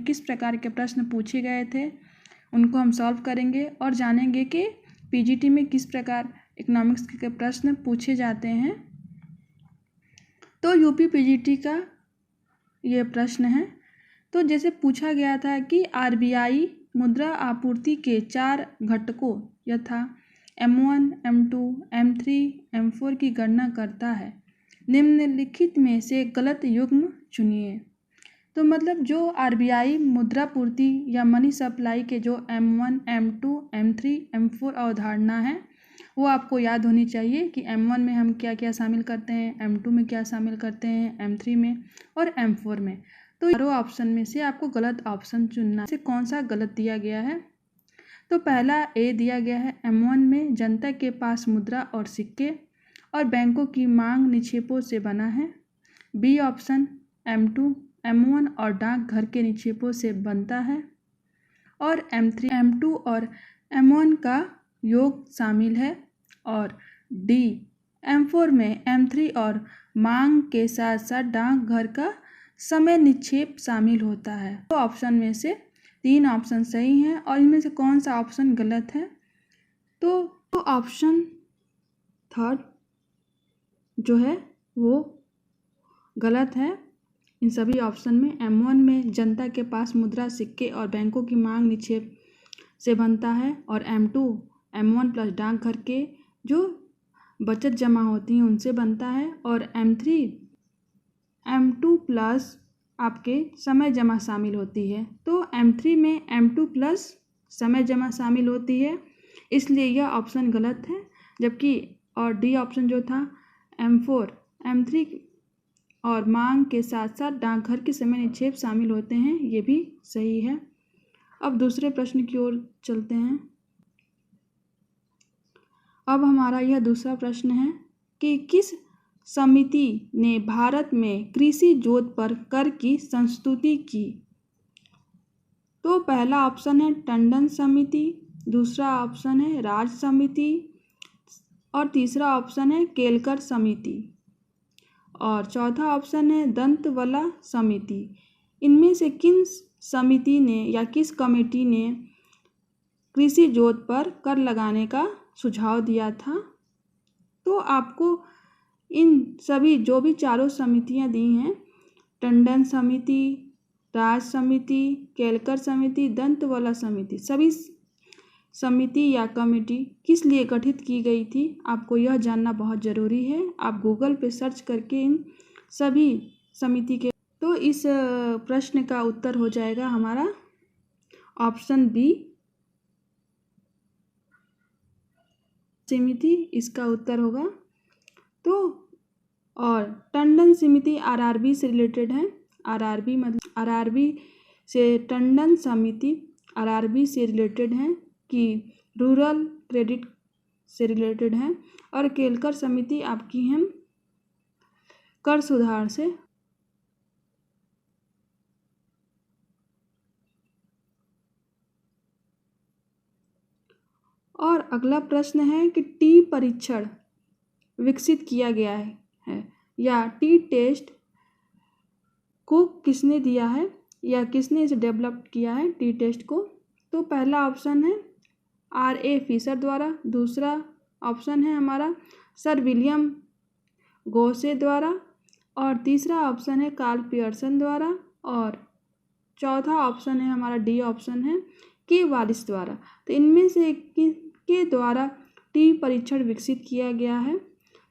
किस प्रकार के प्रश्न पूछे गए थे उनको हम सॉल्व करेंगे और जानेंगे कि पीजीटी में किस प्रकार इकोनॉमिक्स के प्रश्न पूछे जाते हैं। तो यूपी पीजीटी का ये प्रश्न है। तो जैसे पूछा गया था कि आरबीआई मुद्रा आपूर्ति के 4 घटकों यथा M1, M2, M3, M4 की गणना करता है, निम्नलिखित में से गलत युग्म चुनिए। तो मतलब जो आरबीआई मुद्रा पूर्ति या मनी सप्लाई के जो M1, M2, M3, M4 अवधारणा है वो आपको याद होनी चाहिए कि M1 में हम क्या क्या शामिल करते हैं, M2 में क्या शामिल करते हैं, M3 में और M4 में। तो चारों ऑप्शन में से आपको गलत ऑप्शन चुनना है। कौन सा गलत दिया गया है? तो पहला ए दिया गया है, M1 में जनता के पास मुद्रा और सिक्के और बैंकों की मांग निक्षेपों से बना है। बी ऑप्शन M2 M1 और डाकघर के निक्षेपों से बनता है और M3 M2 और M1 का योग शामिल है और डी M4 में M3 और मांग के साथ साथ डाकघर का समय निक्षेप शामिल होता है। तो ऑप्शन में से 3 ऑप्शन सही हैं और इनमें से कौन सा ऑप्शन गलत है? तो ऑप्शन थर्ड जो है वो गलत है। इन सभी ऑप्शन में M1 में जनता के पास मुद्रा सिक्के और बैंकों की मांग निक्षेप से बनता है और M2 M1 प्लस डाकघर के जो बचत जमा होती हैं उनसे बनता है और M3 M2 प्लस आपके समय जमा शामिल होती है। तो M3 में M2 प्लस समय जमा शामिल होती है, इसलिए यह ऑप्शन गलत है। जबकि और डी ऑप्शन जो था M4 M3 और मांग के साथ साथ डाकघर के समय निक्षेप शामिल होते हैं, ये भी सही है। अब दूसरे प्रश्न की ओर चलते हैं। अब हमारा यह दूसरा प्रश्न है कि किस समिति ने भारत में कृषि जोत पर कर की संस्तुति की? तो पहला ऑप्शन है टंडन समिति, दूसरा ऑप्शन है राज समिति और तीसरा ऑप्शन है केलकर समिति और चौथा ऑप्शन है दंतवला समिति। इनमें से किन समिति ने या किस कमेटी ने कृषि जोत पर कर लगाने का सुझाव दिया था? तो आपको इन सभी जो भी चारों समितियां दी हैं, टंडन समिति, राज समिति, केलकर समिति, दंतवला समिति, सभी समिति या कमेटी किस लिए गठित की गई थी, आपको यह जानना बहुत ज़रूरी है। आप गूगल पे सर्च करके इन सभी समिति के तो इस प्रश्न का उत्तर हो जाएगा हमारा ऑप्शन बी समिति, इसका उत्तर होगा। तो और टंडन समिति आरआरबी से रिलेटेड है। आरआरबी मतलब आरआरबी से टंडन समिति आरआरबी से रिलेटेड है कि रूरल क्रेडिट से रिलेटेड है और केलकर समिति आपकी है कर सुधार से। और अगला प्रश्न है कि टी परीक्षण विकसित किया गया है या टी टेस्ट को किसने दिया है या किसने इसे डेवलप किया है टी टेस्ट को? तो पहला ऑप्शन है R.A. फिशर द्वारा, दूसरा ऑप्शन है हमारा सर विलियम गोसे द्वारा और तीसरा ऑप्शन है कार्ल पियर्सन द्वारा और चौथा ऑप्शन है हमारा डी ऑप्शन है के वालिस द्वारा। तो इनमें से के द्वारा टी परीक्षण विकसित किया गया है।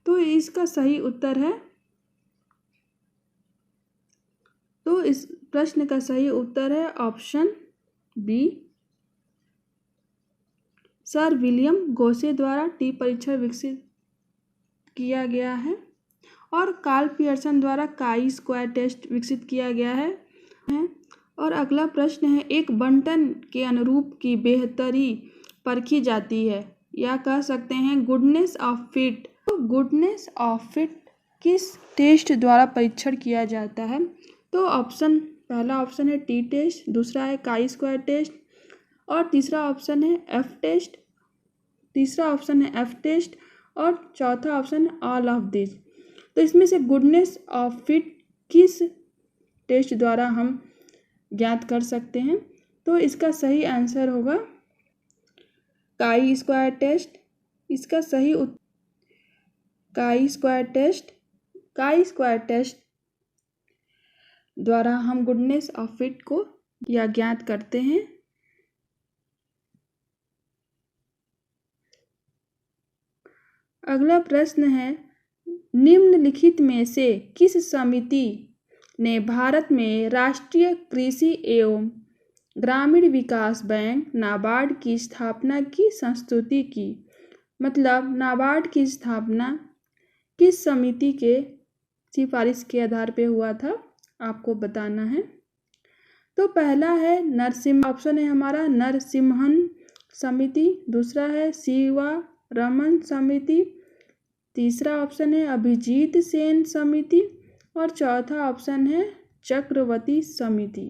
तो इसका सही उत्तर है, तो इस प्रश्न का सही उत्तर है ऑप्शन बी, सर विलियम गोसे द्वारा टी परीक्षण विकसित किया गया है और कार्ल पियर्सन द्वारा काई स्क्वायर टेस्ट विकसित किया गया है। और अगला प्रश्न है एक बंटन के अनुरूप की बेहतरी परखी जाती है या कह सकते हैं गुडनेस ऑफ फिट। तो गुडनेस ऑफ फिट किस टेस्ट द्वारा परीक्षण किया जाता है? तो पहला ऑप्शन है टी टेस्ट, दूसरा है काई स्क्वायर टेस्ट और तीसरा ऑप्शन है एफ टेस्ट और चौथा ऑप्शन है ऑल ऑफ दिस। तो इसमें से गुडनेस ऑफ फिट किस टेस्ट द्वारा हम ज्ञात कर सकते हैं। तो इसका सही आंसर होगा काई स्क्वायर टेस्ट। इसका सही काई स्क्वायर टेस्ट द्वारा हम गुडनेस ऑफ फिट को या ज्ञात करते हैं। अगला प्रश्न है, निम्नलिखित में से किस समिति ने भारत में राष्ट्रीय कृषि एवं ग्रामीण विकास बैंक नाबार्ड की स्थापना की संस्तुति की? मतलब नाबार्ड की स्थापना किस समिति के सिफारिश के आधार पे हुआ था, आपको बताना है। तो पहला है ऑप्शन है हमारा नरसिम्हन समिति, दूसरा है शिवारमन समिति, तीसरा ऑप्शन है अभिजीत सेन समिति और चौथा ऑप्शन है चक्रवर्ती समिति।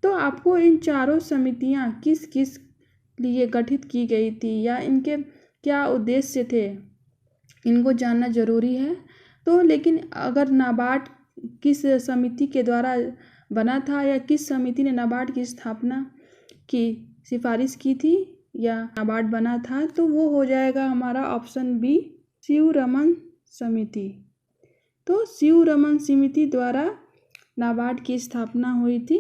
तो आपको इन चारों समितियां किस किस लिए गठित की गई थी या इनके क्या उद्देश्य थे, इनको जानना ज़रूरी है। तो लेकिन अगर नाबार्ड किस समिति के द्वारा बना था या किस समिति ने नाबार्ड की स्थापना की सिफारिश की थी या नाबार्ड बना था, तो वो हो जाएगा हमारा ऑप्शन बी, शिवरमन समिति। तो शिवरमन समिति द्वारा नाबार्ड की स्थापना हुई थी।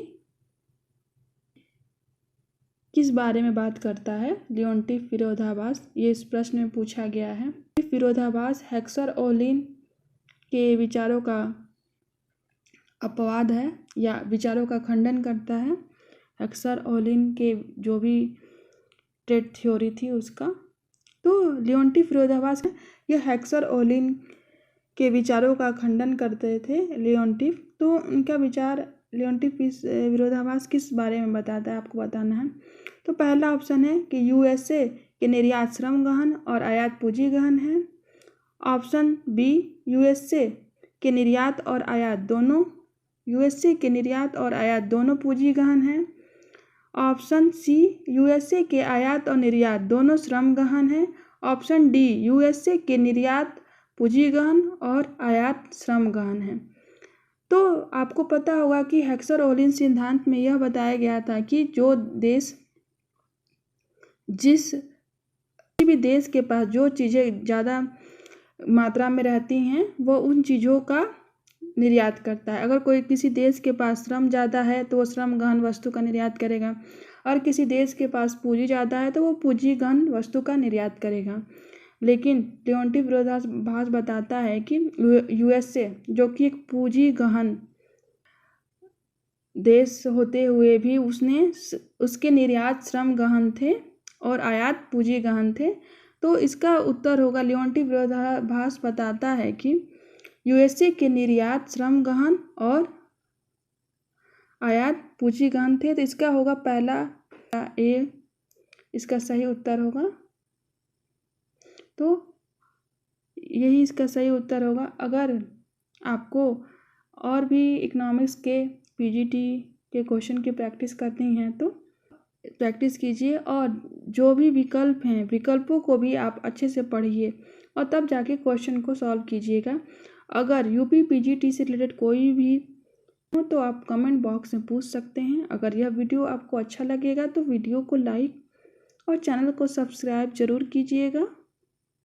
किस बारे में बात करता है? लियोन्टिफ विरोधाभास, ये इस प्रश्न में पूछा गया है। विरोधाभास हेक्सर ओलिन के विचारों का अपवाद है या विचारों का खंडन करता है। हेक्सर ओलिन के जो भी ट्रेड थ्योरी थी उसका। तो लियोन्टिफ विरोधाभास यह हेक्सर ओलिन के विचारों का खंडन करते थे लियोन्टिफ। तो उनका विचार लियोन्टिफ विरोधाभास किस बारे में बताता है, आपको बताना है। तो पहला ऑप्शन है कि यूएसए के निर्यात श्रम गहन और आयात पूंजी गहन है। ऑप्शन बी, यूएसए के निर्यात और आयात दोनों पूंजी गहन है। ऑप्शन सी, यूएसए के आयात और निर्यात दोनों श्रम गहन है। ऑप्शन डी, यूएसए के निर्यात पूंजी गहन और आयात श्रम गहन है। तो आपको पता होगा कि हेक्सर ओलिन सिद्धांत में यह बताया गया था कि जिस भी देश के पास जो चीज़ें ज़्यादा मात्रा में रहती हैं वो उन चीज़ों का निर्यात करता है। अगर कोई किसी देश के पास श्रम ज़्यादा है तो वो श्रम गहन वस्तु का निर्यात करेगा, और किसी देश के पास पूंजी ज़्यादा है तो वो पूंजी गहन वस्तु का निर्यात करेगा। लेकिन लियोन्टिफ विरोधाभास बताता है कि यूएसए जो कि एक पूंजी गहन देश होते हुए भी उसके निर्यात श्रम गहन थे और आयात पूंजी गहन थे। तो इसका उत्तर होगा, लियोन्टिफ विरोधाभास बताता है कि यूएसए के निर्यात श्रम गहन और आयात पूंजी गहन थे। तो इसका होगा पहला ए, इसका सही उत्तर होगा। तो यही इसका सही उत्तर होगा। अगर आपको और भी इकोनॉमिक्स के पीजीटी के क्वेश्चन की प्रैक्टिस करनी है तो प्रैक्टिस कीजिए, और जो भी विकल्प हैं विकल्पों को भी आप अच्छे से पढ़िए और तब जाके क्वेश्चन को सॉल्व कीजिएगा। अगर यूपी पीजीटी से रिलेटेड कोई भी हो तो आप कमेंट बॉक्स में पूछ सकते हैं। अगर यह वीडियो आपको अच्छा लगेगा तो वीडियो को लाइक और चैनल को सब्सक्राइब जरूर कीजिएगा।